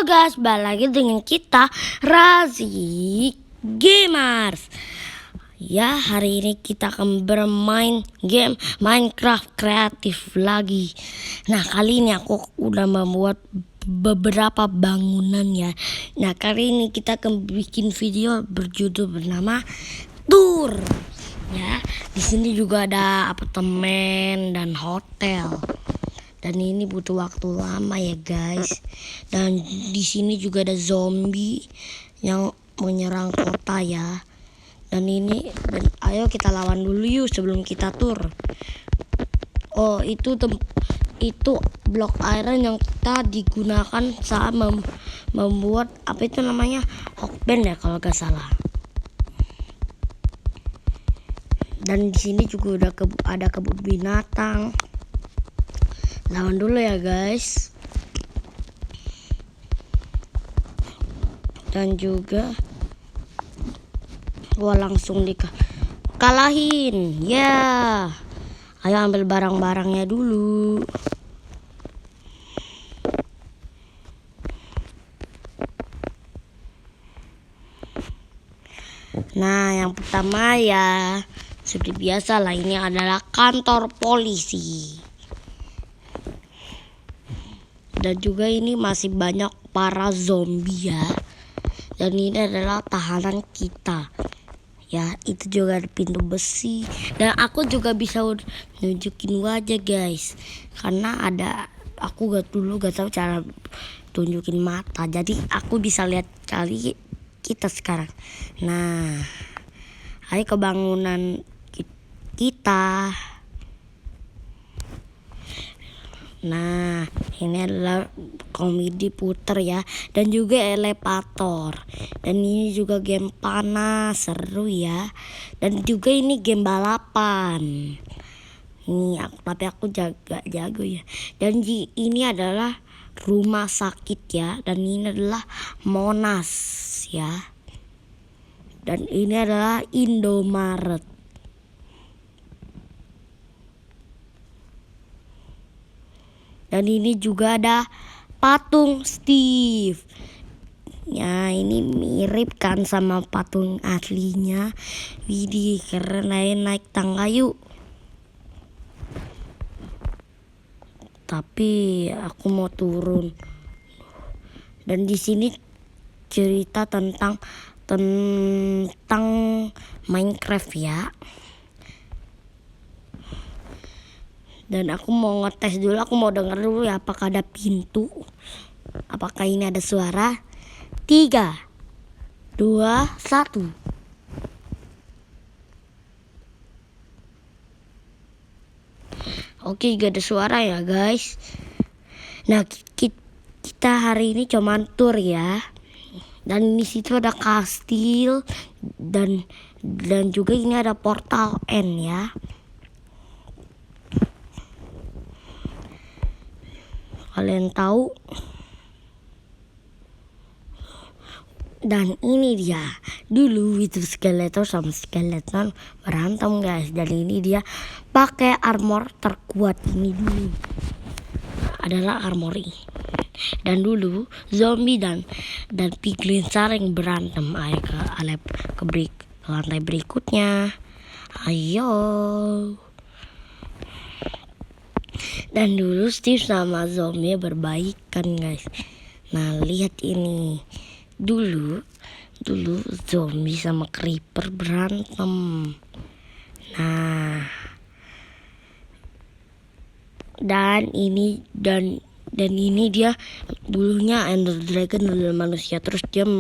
Halo guys, balik lagi dengan kita Razi Gamers. Ya, hari ini kita akan bermain game Minecraft kreatif lagi. Nah, kali ini aku udah membuat beberapa bangunan ya. Nah, kali ini kita akan bikin video berjudul bernama Tour. Ya, di sini juga ada apartemen dan hotel. Dan ini butuh waktu lama ya guys. Dan di sini juga ada zombie yang menyerang kota ya. Dan ayo kita lawan dulu yuk sebelum kita tur. Oh, itu blok iron yang kita digunakan saat membuat apa itu namanya hokben ya kalau gak salah. Dan di sini juga ada kebun binatang. Lawan dulu ya guys. Dan juga langsung dikalahin. Ya. Ayo ambil barang-barangnya dulu. Nah, yang pertama ya seperti biasa lah, ini adalah kantor polisi. Dan juga ini masih banyak para zombie ya. Dan ini adalah tahanan kita. Ya, itu juga ada pintu besi. Dan aku juga bisa nunjukin wajah guys. Karena aku gak tahu cara tunjukin mata. Jadi aku bisa lihat kali kita sekarang. Nah, ayo ke bangunan kita. Nah, ini adalah komedi puter ya. Dan juga elevator. Dan ini juga game panas, seru ya. Dan juga ini game balapan. Tapi aku jago ya. Dan ini adalah rumah sakit ya. Dan ini adalah Monas ya. Dan ini adalah Indomaret. Dan ini juga ada patung Steve. Ya, ini mirip kan sama patung aslinya. Widih, keren, naik tangga yuk. Tapi aku mau turun. Dan di sini cerita tentang Minecraft ya. Dan aku mau ngetes dulu, aku mau denger dulu ya apakah ada pintu. Apakah ini ada suara? 3, 2, 1. Oke, gak ada suara ya guys. Nah, kita hari ini cuman tur ya. Dan di situ ada kastil dan juga ini ada portal N ya. Kalian tahu. Dan ini dia. Dulu itu skeleton sama skeleton berantem guys. Dan ini dia pakai armor terkuat ini dulu. Adalah armor ini. Dan dulu zombie dan piglin saling berantem. Ayo ke lantai berikutnya. Ayo. Dan dulu Steve sama zombie berbaikan guys. Nah, lihat ini. Dulu zombie sama creeper berantem. Nah. Dan ini dia dulunya Ender Dragon adalah manusia, terus dia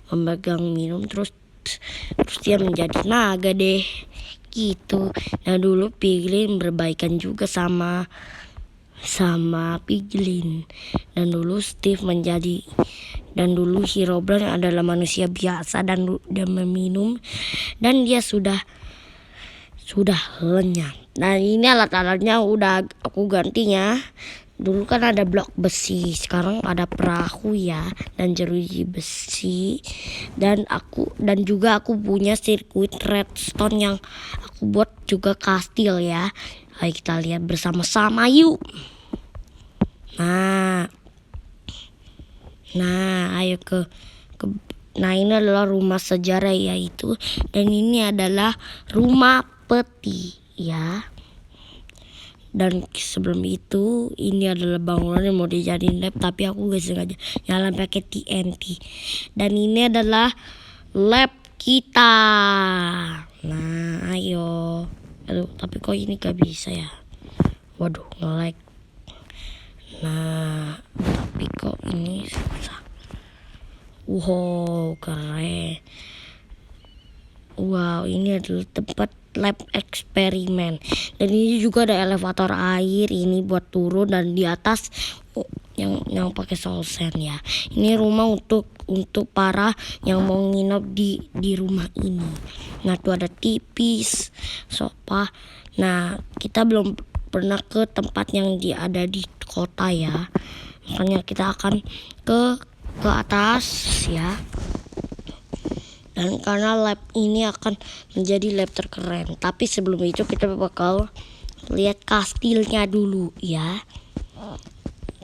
memegang minum terus dia menjadi naga deh. Gitu. Nah, dulu piglin berbaikan juga sama piglin. Dan dulu Steve dan dulu Herobrine adalah manusia biasa dan dia meminum dan dia sudah lenyap. Nah, ini alat-alatnya udah aku gantinya. Dulu kan ada blok besi, sekarang ada perahu ya dan jeruji besi. Dan juga aku punya sirkuit redstone yang aku buat juga kastil ya. Ayo kita lihat bersama-sama yuk. Nah, ayo ke nah, ini adalah rumah sejarah yaitu, dan ini adalah rumah peti ya. Dan sebelum itu ini adalah bangunan yang mau dijadiin lab, tapi aku gak sengaja nyalain pakai TNT. Dan ini adalah lab kita. Nah, ayo. Aduh, tapi kok ini gak bisa ya? Waduh, nge-lag. Nah, tapi kok ini susah. Wow, keren. Wow, ini adalah tempat lab eksperimen. Dan ini juga ada elevator air ini buat turun, dan di atas yang pakai solsen ya. Ini rumah untuk para yang mau nginep di rumah ini. Nah, tuh ada TV, sofa. Nah, kita belum pernah ke tempat yang ada di kota ya. Makanya kita akan ke atas ya. Dan karena lab ini akan menjadi lab terkeren. Tapi sebelum itu kita bakal lihat kastilnya dulu ya.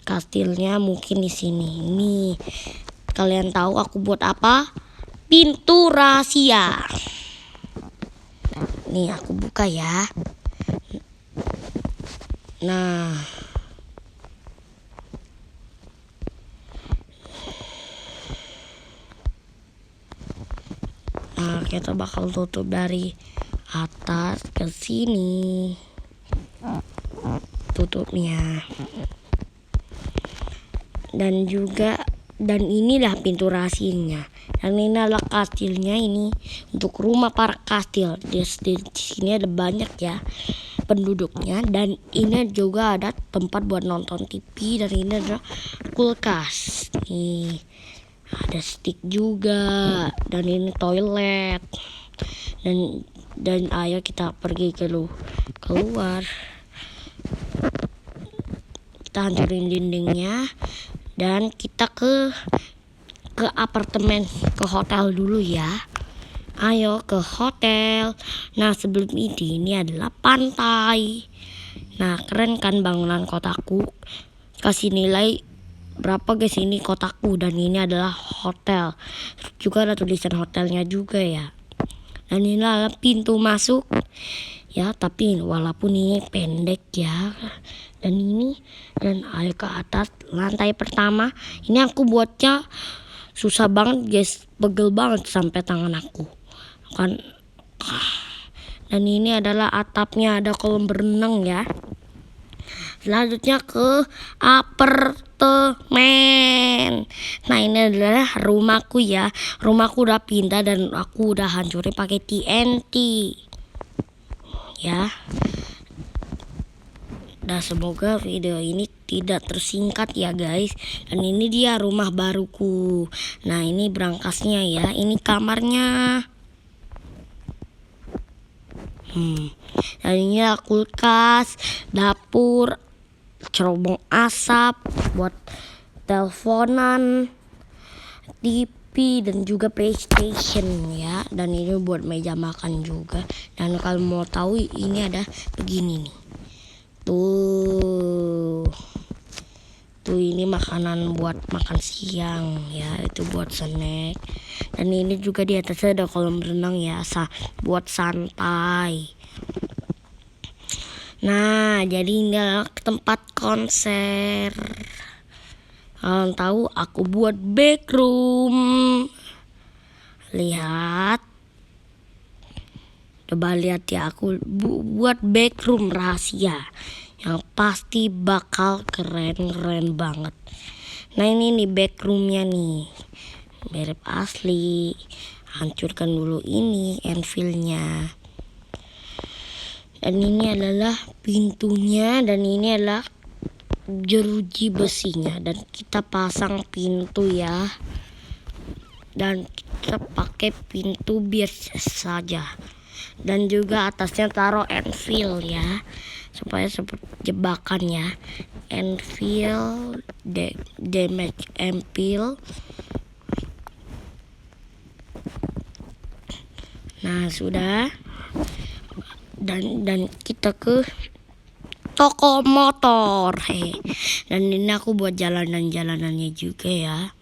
Kastilnya mungkin di sini. Nih, kalian tahu aku buat apa? Pintu rahasia. Nih, aku buka ya. Nah, kita bakal tutup dari atas ke sini. Tutupnya. Dan inilah pintu rahasianya. Dan ini adalah kastilnya, ini untuk rumah para kastil. Di sini ada banyak ya penduduknya, dan ini juga ada tempat buat nonton TV, dan ini adalah kulkas. Nih, ada stick juga, dan ini toilet. Dan ayo kita pergi keluar. Kita hancurin dindingnya, dan kita ke apartemen, ke hotel dulu ya. Ayo ke hotel. Nah, sebelum ini adalah pantai. Nah, keren kan bangunan kotaku? Kasih nilai berapa guys ini kotaku. Dan ini adalah hotel. Juga ada tulisan hotelnya juga ya. Dan ini adalah pintu masuk ya, tapi walaupun ini pendek ya. Dan ayo ke atas lantai pertama. Ini aku buatnya susah banget guys, pegel banget sampai tangan aku kan. Dan ini adalah atapnya, ada kolam berenang ya. Selanjutnya ke apartemen. Nah, ini adalah rumahku ya. Rumahku udah pindah dan aku udah hancurin pakai TNT ya. Dan semoga video ini tidak tersingkat ya guys. Dan ini dia rumah baruku. Nah, ini berangkasnya ya. Ini kamarnya. Dan ini kulkas, dapur, cerobong asap buat teleponan, TV, dan juga PlayStation ya. Dan ini buat meja makan juga. Dan kalau mau tahu ini ada begini nih. Tuh ini makanan buat makan siang ya, itu buat snack. Dan ini juga di atasnya ada kolam renang ya, buat santai. Nah, jadi ini adalah tempat konser. Kalian tahu aku buat backroom. Lihat. Coba lihat ya, aku buat backroom rahasia yang pasti bakal keren banget. Nah, ini nih backroomnya nih, mirip asli. Hancurkan dulu ini anvilnya. Dan ini adalah pintunya, dan ini adalah jeruji besinya. Dan kita pasang pintu ya. Dan kita pakai pintu biasa saja. Dan juga atasnya taruh anvil ya, supaya seperti jebakan ya. Anvil, damage anvil. Nah, sudah. Dan kita ke toko motor. Dan ini aku buat jalanannya juga ya.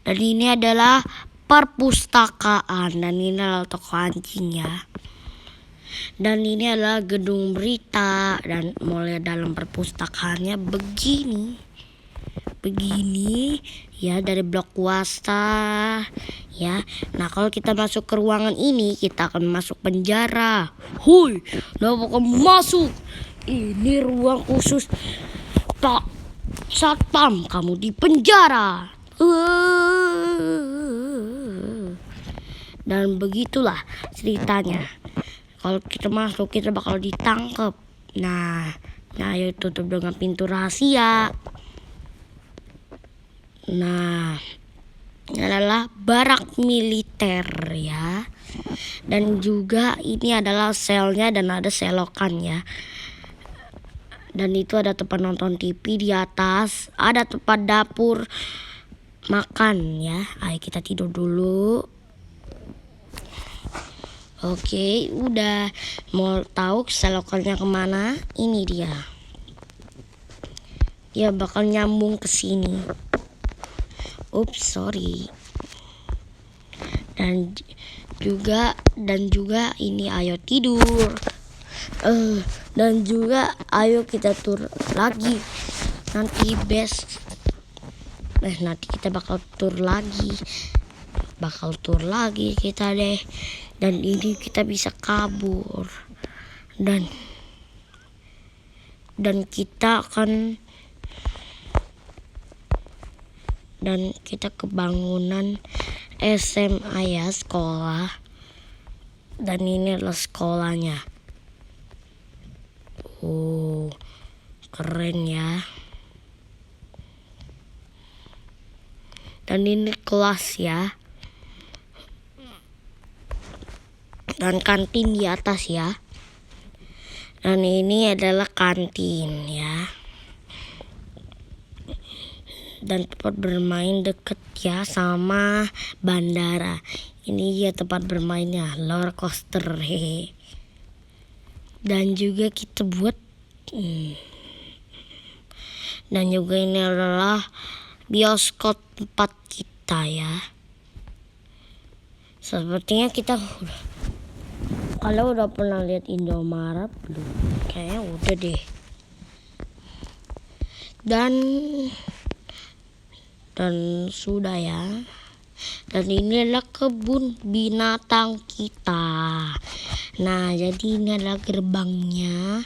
Dan ini adalah perpustakaan. Dan ini adalah toko anjing ya. Dan ini adalah gedung berita. Dan mulai dalam perpustakaannya begini ya, dari blok wasta ya. Nah kalau kita masuk ke ruangan ini, kita akan masuk penjara. Hui, kenapa kamu masuk? Ini ruang khusus Pak Satpam, kamu di penjara. Dan begitulah ceritanya. Kalau kita masuk, kita bakal ditangkap. Nah, ayo tutup dengan pintu rahasia. Nah, ini adalah barak militer ya. Dan juga ini adalah selnya dan ada selokan ya. Dan itu ada tempat nonton TV di atas, ada tempat dapur makan ya. Ayo kita tidur dulu. Oke, udah. Mau tahu selokannya kemana? Ini dia. Dia bakal nyambung ke sini. Ups, sorry. Dan juga ini ayo tidur. Dan juga ayo kita tur lagi. Nanti kita bakal tur lagi kita deh. Dan ini kita bisa kabur. Dan kita akan kita ke bangunan SMA ya, sekolah. Dan ini adalah sekolahnya. Oh, keren ya. Dan ini kelas ya. Dan kantin di atas ya. Dan ini adalah kantin ya. Dan tempat bermain deket ya sama bandara. Ini ya tempat bermainnya, roller coaster hehe. Dan juga kita buat dan juga ini adalah bioskop tempat kita ya. Sepertinya kita kalau udah pernah lihat Indomaret belum? Kayaknya udah deh. Dan sudah ya. Dan ini adalah kebun binatang kita. Nah, jadi ini adalah gerbangnya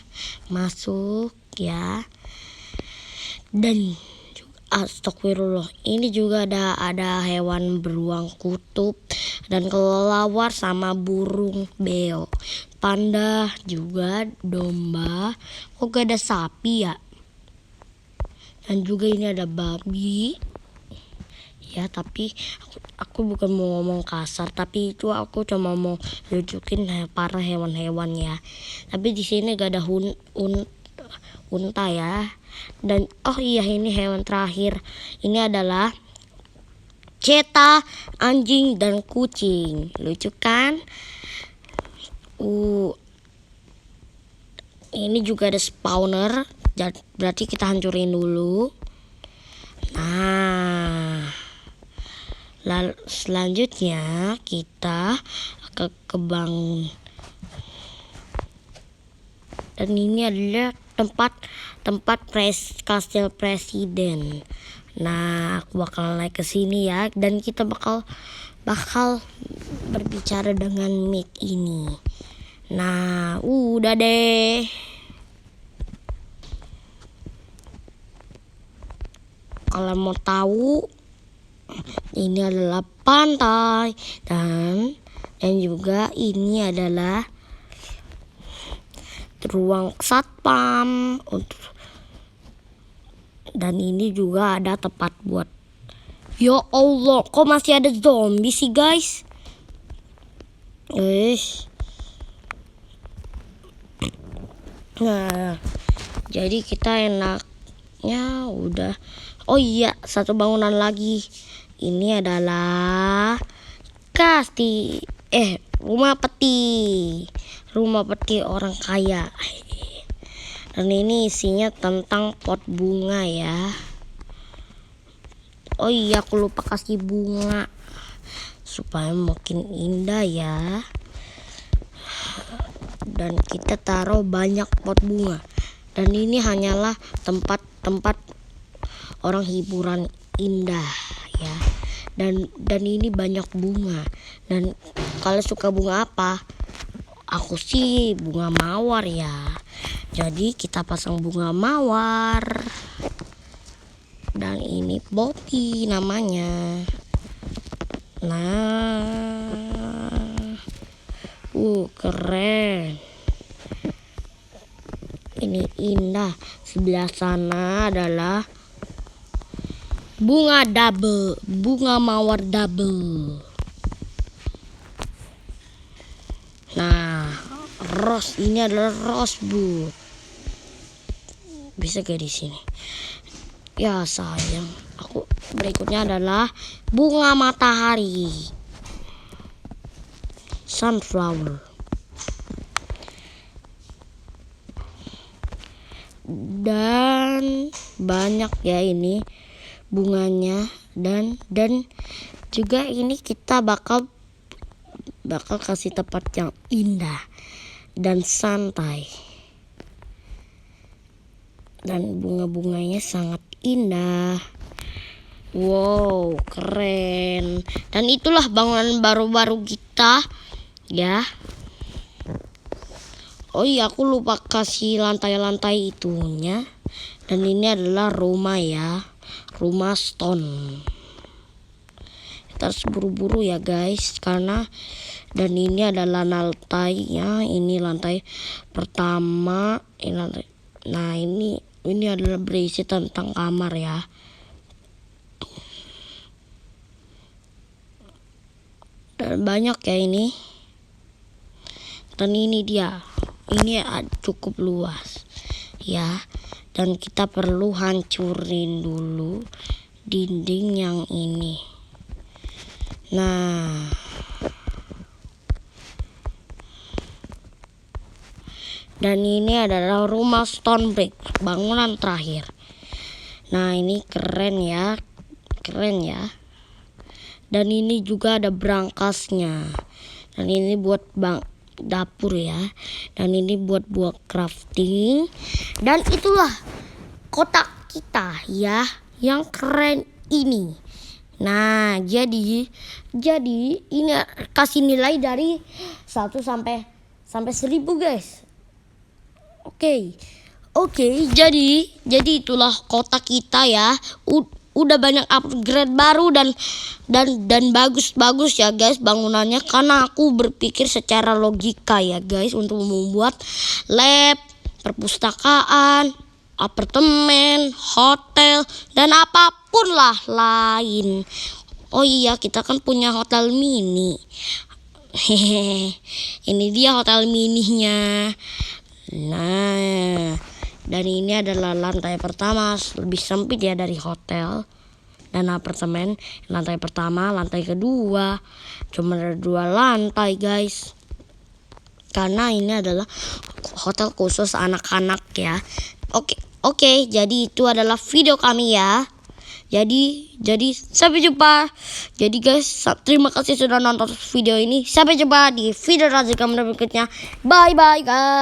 masuk ya. Dan astagfirullah, ini juga ada hewan beruang kutub dan kelelawar sama burung beo, panda juga, domba. Kok gak ada sapi ya? Dan juga ini ada babi. Ya, tapi aku bukan mau ngomong kasar, tapi itu aku cuma mau tunjukin para hewan-hewan ya. Tapi di sini gak ada unta ya. Dan oh iya, ini hewan terakhir. Ini adalah cheetah, anjing dan kucing. Lucu kan? Ini juga ada spawner. Berarti kita hancurin dulu. Nah, selanjutnya kita ke bank. Dan ini adalah tempat kastil presiden. Nah, aku bakal naik ke sini ya, dan kita bakal berbicara dengan mic ini. Nah, udah deh. Kalau mau tahu, ini adalah pantai dan juga ini adalah ruang satpam. Dan ini juga ada tempat buat. Ya Allah, kok masih ada zombie sih guys? Nah, jadi kita enaknya udah. Oh iya, satu bangunan lagi. Ini adalah rumah peti orang kaya. Dan ini isinya tentang pot bunga ya. Oh iya, aku lupa kasih bunga supaya makin indah ya. Dan kita taruh banyak pot bunga. Dan ini hanyalah tempat-tempat orang hiburan indah ya. Dan ini banyak bunga. Dan kalau suka bunga apa? Aku sih bunga mawar ya. Jadi kita pasang bunga mawar. Dan ini Poppy namanya. Nah, keren. Ini indah. Sebelah sana adalah bunga double, bunga mawar double. Nah, rose ini adalah rose bu. Bisa kayak di sini. Ya sayang, aku berikutnya adalah bunga matahari, sunflower. Dan banyak ya ini bunganya dan juga ini kita bakal kasih tempat yang indah dan santai. Dan bunga-bunganya sangat indah. Wow, keren. Dan itulah bangunan baru-baru kita ya. Oh iya, aku lupa kasih lantai-lantai itunya. Dan ini adalah rumah ya, rumah stone. Kita harus buru-buru ya guys, karena dan ini adalah lantainya. Ini lantai pertama. Nah ini adalah berisi tentang kamar ya. Dan banyak ya ini. Dan ini dia. Ini cukup luas ya. Dan kita perlu hancurin dulu dinding yang ini. Nah, dan ini adalah rumah stone brick, bangunan terakhir. Nah, ini keren ya. Keren ya. Dan ini juga ada brangasnya. Dan ini buat dapur ya. Dan ini buat crafting. Dan itulah kotak kita ya, yang keren ini. Nah, jadi ini kasih nilai dari 1 sampai 1000 guys. Oke, jadi itulah kotak kita ya. Udah banyak upgrade baru dan bagus-bagus ya guys bangunannya, karena aku berpikir secara logika ya guys untuk membuat lab, perpustakaan, apartemen, hotel, dan apapun lah lain. Oh iya, kita kan punya hotel mini. Ini dia hotel mininya. Nah, dan ini adalah lantai pertama, lebih sempit ya dari hotel dan apartemen. Lantai pertama, lantai kedua, cuma ada 2 lantai guys. Karena ini adalah hotel khusus anak-anak ya. Oke, jadi itu adalah video kami ya. Jadi sampai jumpa. Jadi guys, terima kasih sudah nonton video ini. Sampai jumpa di video kami berikutnya. Bye bye guys.